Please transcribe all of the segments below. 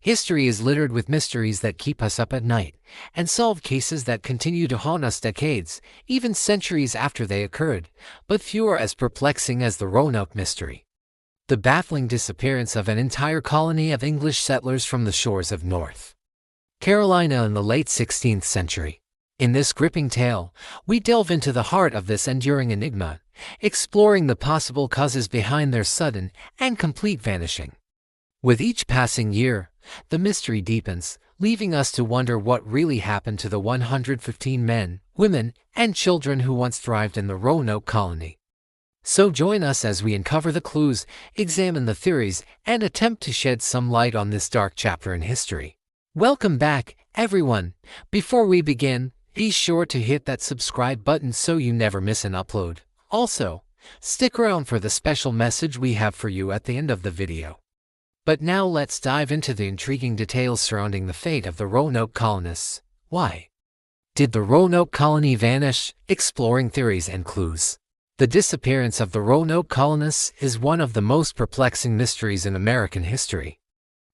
History is littered with mysteries that keep us up at night, and solve cases that continue to haunt us decades, even centuries after they occurred, but few are as perplexing as the Roanoke mystery. The baffling disappearance of an entire colony of English settlers from the shores of North Carolina in the late 16th century. In this gripping tale, we delve into the heart of this enduring enigma, exploring the possible causes behind their sudden and complete vanishing. With each passing year, the mystery deepens, leaving us to wonder what really happened to the 115 men, women, and children who once thrived in the Roanoke Colony. So join us as we uncover the clues, examine the theories, and attempt to shed some light on this dark chapter in history. Welcome back, everyone. Before we begin, be sure to hit that subscribe button so you never miss an upload. Also, stick around for the special message we have for you at the end of the video. But now let's dive into the intriguing details surrounding the fate of the Roanoke colonists. Why did the Roanoke colony vanish? Exploring theories and clues. The disappearance of the Roanoke colonists is one of the most perplexing mysteries in American history.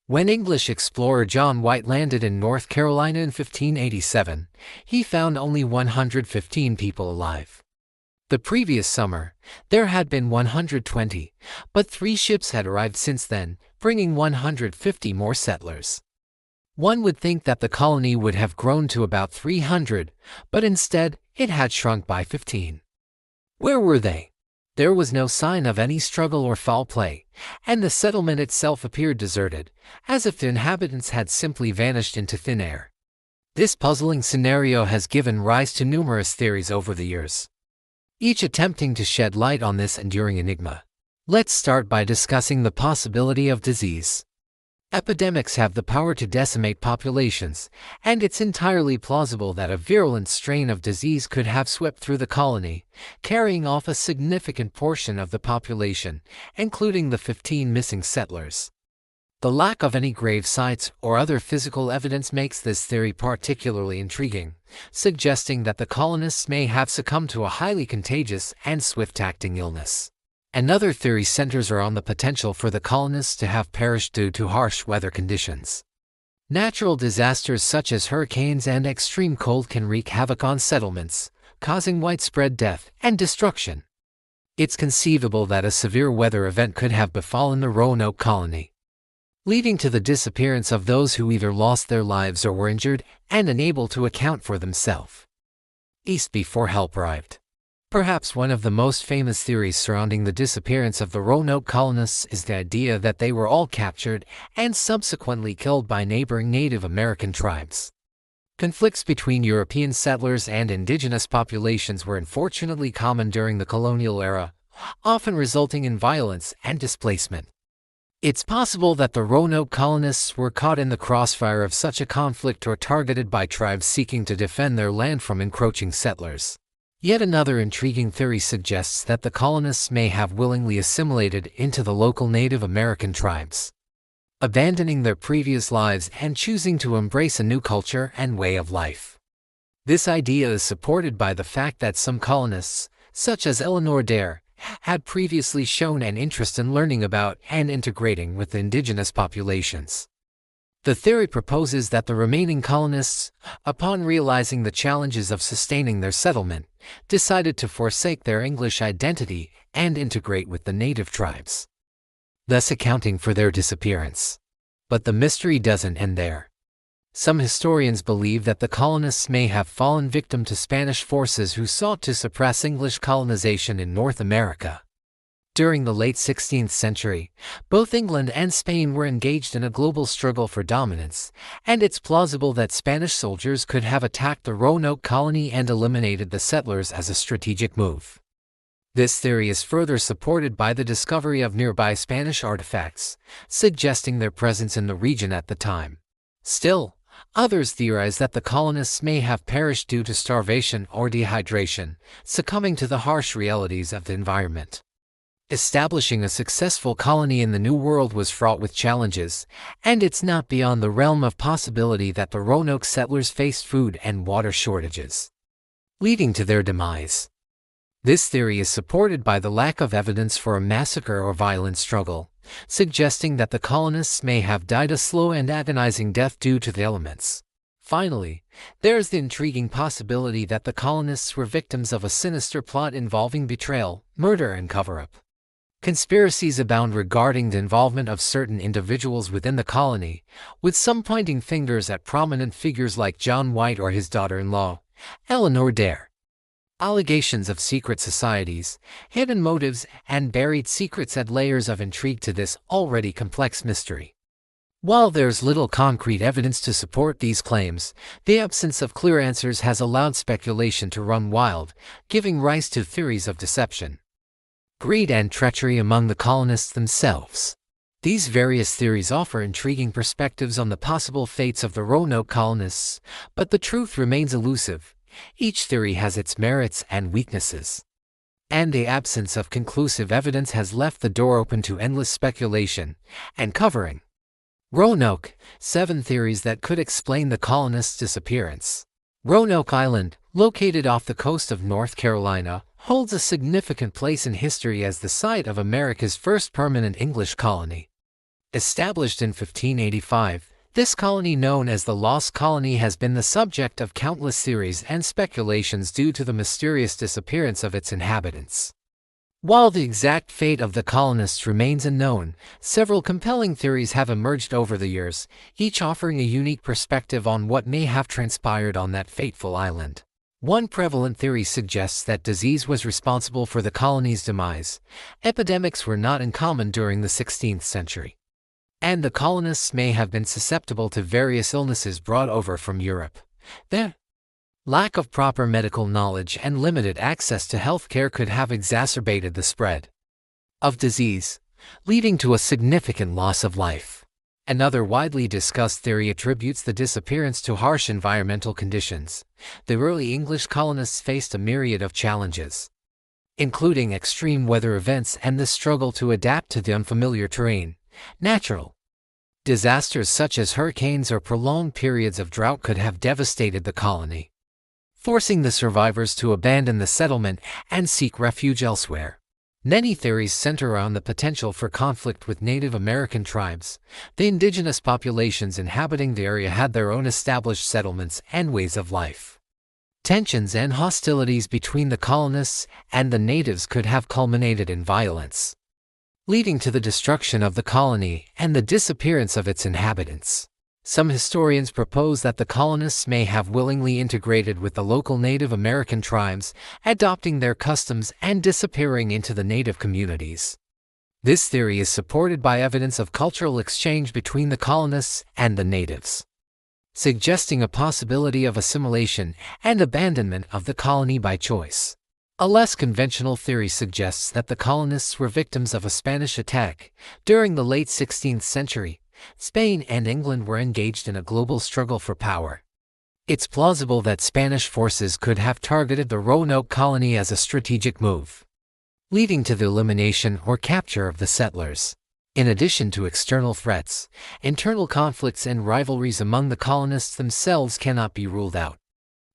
When English explorer John White landed in North Carolina in 1587, he found only 115 people alive. The previous summer, there had been 120, but 3 ships had arrived since then, bringing 150 more settlers. One would think that the colony would have grown to about 300, but instead, it had shrunk by 15. Where were they? There was no sign of any struggle or foul play, and the settlement itself appeared deserted, as if the inhabitants had simply vanished into thin air. This puzzling scenario has given rise to numerous theories over the years, each attempting to shed light on this enduring enigma. Let's start by discussing the possibility of disease. Epidemics have the power to decimate populations, and it's entirely plausible that a virulent strain of disease could have swept through the colony, carrying off a significant portion of the population, including the 15 missing settlers. The lack of any grave sites or other physical evidence makes this theory particularly intriguing, suggesting that the colonists may have succumbed to a highly contagious and swift-acting illness. Another theory centers around the potential for the colonists to have perished due to harsh weather conditions. Natural disasters such as hurricanes and extreme cold can wreak havoc on settlements, causing widespread death and destruction. It's conceivable that a severe weather event could have befallen the Roanoke colony, leading to the disappearance of those who either lost their lives or were injured and unable to account for themselves. East before help arrived. Perhaps one of the most famous theories surrounding the disappearance of the Roanoke colonists is the idea that they were all captured and subsequently killed by neighboring Native American tribes. Conflicts between European settlers and indigenous populations were unfortunately common during the colonial era, often resulting in violence and displacement. It's possible that the Roanoke colonists were caught in the crossfire of such a conflict or targeted by tribes seeking to defend their land from encroaching settlers. Yet another intriguing theory suggests that the colonists may have willingly assimilated into the local Native American tribes, abandoning their previous lives and choosing to embrace a new culture and way of life. This idea is supported by the fact that some colonists, such as Eleanor Dare, had previously shown an interest in learning about and integrating with the indigenous populations. The theory proposes that the remaining colonists, upon realizing the challenges of sustaining their settlement, decided to forsake their English identity and integrate with the native tribes, thus accounting for their disappearance. But the mystery doesn't end there. Some historians believe that the colonists may have fallen victim to Spanish forces who sought to suppress English colonization in North America. During the late 16th century, both England and Spain were engaged in a global struggle for dominance, and it's plausible that Spanish soldiers could have attacked the Roanoke colony and eliminated the settlers as a strategic move. This theory is further supported by the discovery of nearby Spanish artifacts, suggesting their presence in the region at the time. Still, others theorize that the colonists may have perished due to starvation or dehydration, succumbing to the harsh realities of the environment. Establishing a successful colony in the New World was fraught with challenges, and it's not beyond the realm of possibility that the Roanoke settlers faced food and water shortages, leading to their demise. This theory is supported by the lack of evidence for a massacre or violent struggle, suggesting that the colonists may have died a slow and agonizing death due to the elements. Finally, there is the intriguing possibility that the colonists were victims of a sinister plot involving betrayal, murder, and cover-up. Conspiracies abound regarding the involvement of certain individuals within the colony, with some pointing fingers at prominent figures like John White or his daughter-in-law, Eleanor Dare. Allegations of secret societies, hidden motives, and buried secrets add layers of intrigue to this already complex mystery. While there's little concrete evidence to support these claims, the absence of clear answers has allowed speculation to run wild, giving rise to theories of deception, greed, and treachery among the colonists themselves. These various theories offer intriguing perspectives on the possible fates of the Roanoke colonists, but the truth remains elusive. Each theory has its merits and weaknesses, and the absence of conclusive evidence has left the door open to endless speculation and covering. Roanoke, 7 theories that could explain the colonists' disappearance. Roanoke Island, located off the coast of North Carolina, holds a significant place in history as the site of America's first permanent English colony. Established in 1585, this colony, known as the Lost Colony, has been the subject of countless theories and speculations due to the mysterious disappearance of its inhabitants. While the exact fate of the colonists remains unknown, several compelling theories have emerged over the years, each offering a unique perspective on what may have transpired on that fateful island. One prevalent theory suggests that disease was responsible for the colony's demise. Epidemics were not uncommon during the 16th century, and the colonists may have been susceptible to various illnesses brought over from Europe. The lack of proper medical knowledge and limited access to health care could have exacerbated the spread of disease, leading to a significant loss of life. Another widely discussed theory attributes the disappearance to harsh environmental conditions. The early English colonists faced a myriad of challenges, including extreme weather events and the struggle to adapt to the unfamiliar terrain. Natural disasters such as hurricanes or prolonged periods of drought could have devastated the colony, forcing the survivors to abandon the settlement and seek refuge elsewhere. Many theories center around the potential for conflict with Native American tribes. The indigenous populations inhabiting the area had their own established settlements and ways of life. Tensions and hostilities between the colonists and the natives could have culminated in violence, leading to the destruction of the colony and the disappearance of its inhabitants. Some historians propose that the colonists may have willingly integrated with the local Native American tribes, adopting their customs and disappearing into the native communities. This theory is supported by evidence of cultural exchange between the colonists and the natives, suggesting a possibility of assimilation and abandonment of the colony by choice. A less conventional theory suggests that the colonists were victims of a Spanish attack. During the late 16th century, Spain and England were engaged in a global struggle for power. It's plausible that Spanish forces could have targeted the Roanoke colony as a strategic move, leading to the elimination or capture of the settlers. In addition to external threats, internal conflicts and rivalries among the colonists themselves cannot be ruled out.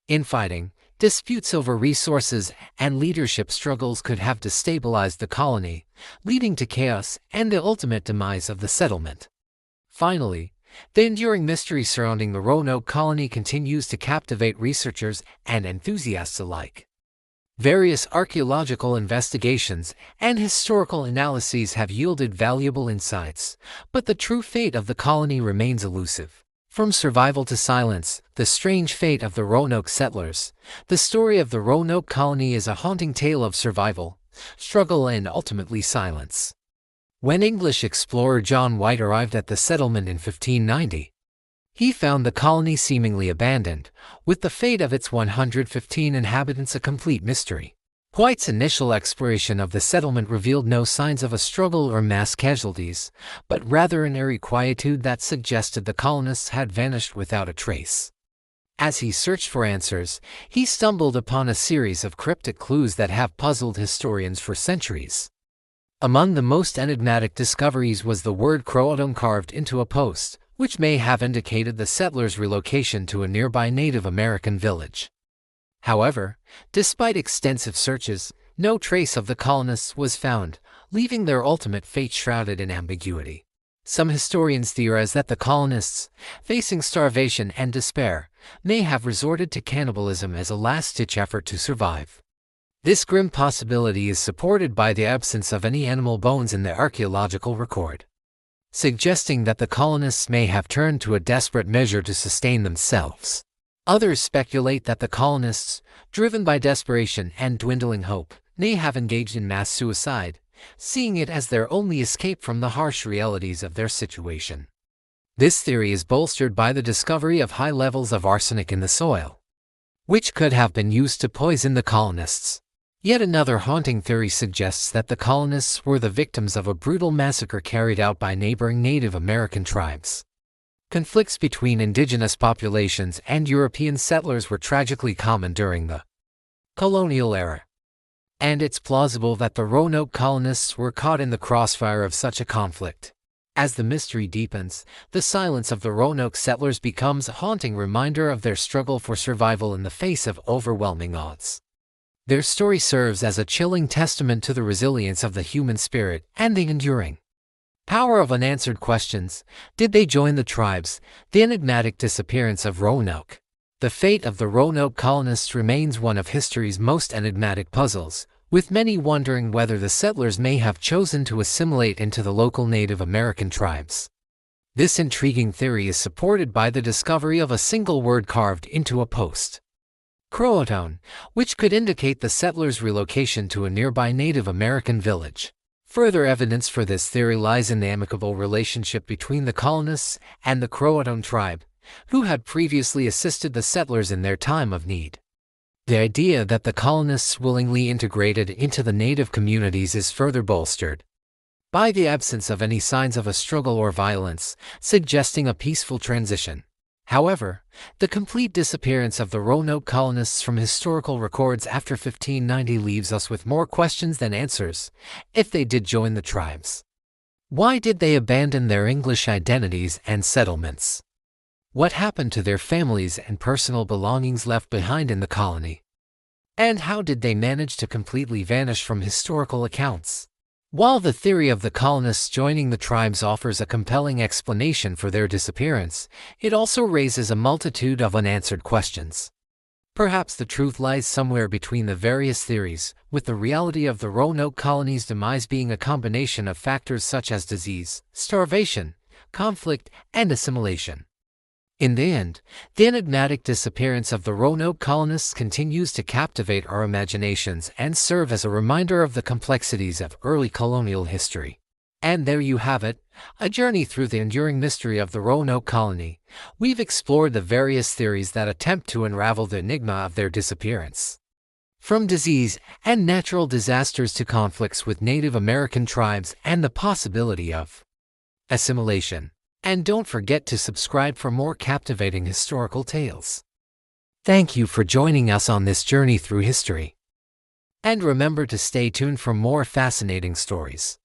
Infighting, disputes over resources, and leadership struggles could have destabilized the colony, leading to chaos and the ultimate demise of the settlement. Finally, the enduring mystery surrounding the Roanoke colony continues to captivate researchers and enthusiasts alike. Various archaeological investigations and historical analyses have yielded valuable insights, but the true fate of the colony remains elusive. From survival to silence, the strange fate of the Roanoke settlers. The story of the Roanoke colony is a haunting tale of survival, struggle, and ultimately silence. When English explorer John White arrived at the settlement in 1590, he found the colony seemingly abandoned, with the fate of its 115 inhabitants a complete mystery. White's initial exploration of the settlement revealed no signs of a struggle or mass casualties, but rather an eerie quietude that suggested the colonists had vanished without a trace. As he searched for answers, he stumbled upon a series of cryptic clues that have puzzled historians for centuries. Among the most enigmatic discoveries was the word Croatoan carved into a post, which may have indicated the settlers' relocation to a nearby Native American village. However, despite extensive searches, no trace of the colonists was found, leaving their ultimate fate shrouded in ambiguity. Some historians theorize that the colonists, facing starvation and despair, may have resorted to cannibalism as a last-ditch effort to survive. This grim possibility is supported by the absence of any animal bones in the archaeological record, suggesting that the colonists may have turned to a desperate measure to sustain themselves. Others speculate that the colonists, driven by desperation and dwindling hope, may have engaged in mass suicide, seeing it as their only escape from the harsh realities of their situation. This theory is bolstered by the discovery of high levels of arsenic in the soil, which could have been used to poison the colonists. Yet another haunting theory suggests that the colonists were the victims of a brutal massacre carried out by neighboring Native American tribes. Conflicts between indigenous populations and European settlers were tragically common during the colonial era, and it's plausible that the Roanoke colonists were caught in the crossfire of such a conflict. As the mystery deepens, the silence of the Roanoke settlers becomes a haunting reminder of their struggle for survival in the face of overwhelming odds. Their story serves as a chilling testament to the resilience of the human spirit and the enduring power of unanswered questions. Did they join the tribes? The enigmatic disappearance of Roanoke. The fate of the Roanoke colonists remains one of history's most enigmatic puzzles, with many wondering whether the settlers may have chosen to assimilate into the local Native American tribes. This intriguing theory is supported by the discovery of a single word carved into a post, Croatoan, which could indicate the settlers' relocation to a nearby Native American village. Further evidence for this theory lies in the amicable relationship between the colonists and the Croatoan tribe, who had previously assisted the settlers in their time of need. The idea that the colonists willingly integrated into the native communities is further bolstered by the absence of any signs of a struggle or violence, suggesting a peaceful transition. However, the complete disappearance of the Roanoke colonists from historical records after 1590 leaves us with more questions than answers. If they did join the tribes, why did they abandon their English identities and settlements? What happened to their families and personal belongings left behind in the colony? And how did they manage to completely vanish from historical accounts? While the theory of the colonists joining the tribes offers a compelling explanation for their disappearance, it also raises a multitude of unanswered questions. Perhaps the truth lies somewhere between the various theories, with the reality of the Roanoke colony's demise being a combination of factors such as disease, starvation, conflict, and assimilation. In the end, the enigmatic disappearance of the Roanoke colonists continues to captivate our imaginations and serve as a reminder of the complexities of early colonial history. And there you have it, a journey through the enduring mystery of the Roanoke colony. We've explored the various theories that attempt to unravel the enigma of their disappearance. From disease and natural disasters to conflicts with Native American tribes and the possibility of assimilation. And don't forget to subscribe for more captivating historical tales. Thank you for joining us on this journey through history. And remember to stay tuned for more fascinating stories.